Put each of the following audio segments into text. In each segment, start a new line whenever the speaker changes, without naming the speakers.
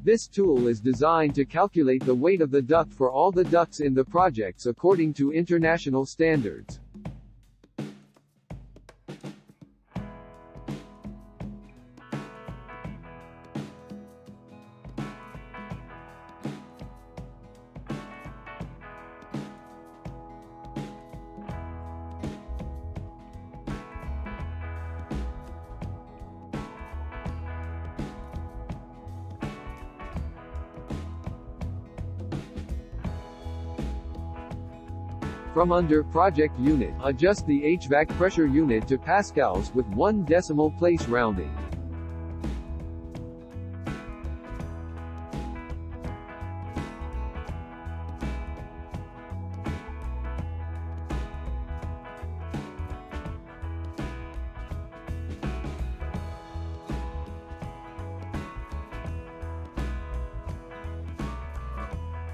This tool is designed to calculate the weight of the duct for all the ducts in the projects according to international standards. From under Project Unit, adjust the HVAC pressure unit to pascals with 1 decimal place rounding.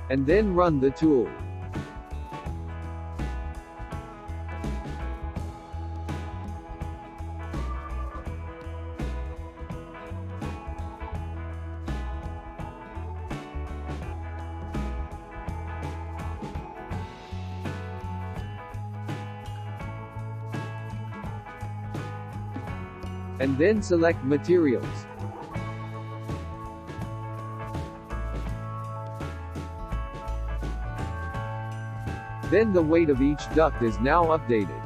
And then run the tool. And then select Materials. Then the weight of each duct is now updated.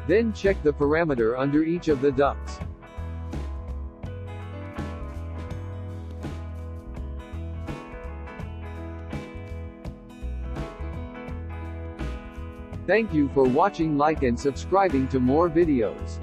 Then check the parameter under each of the ducts. Thank you for watching. Like and subscribing to more videos.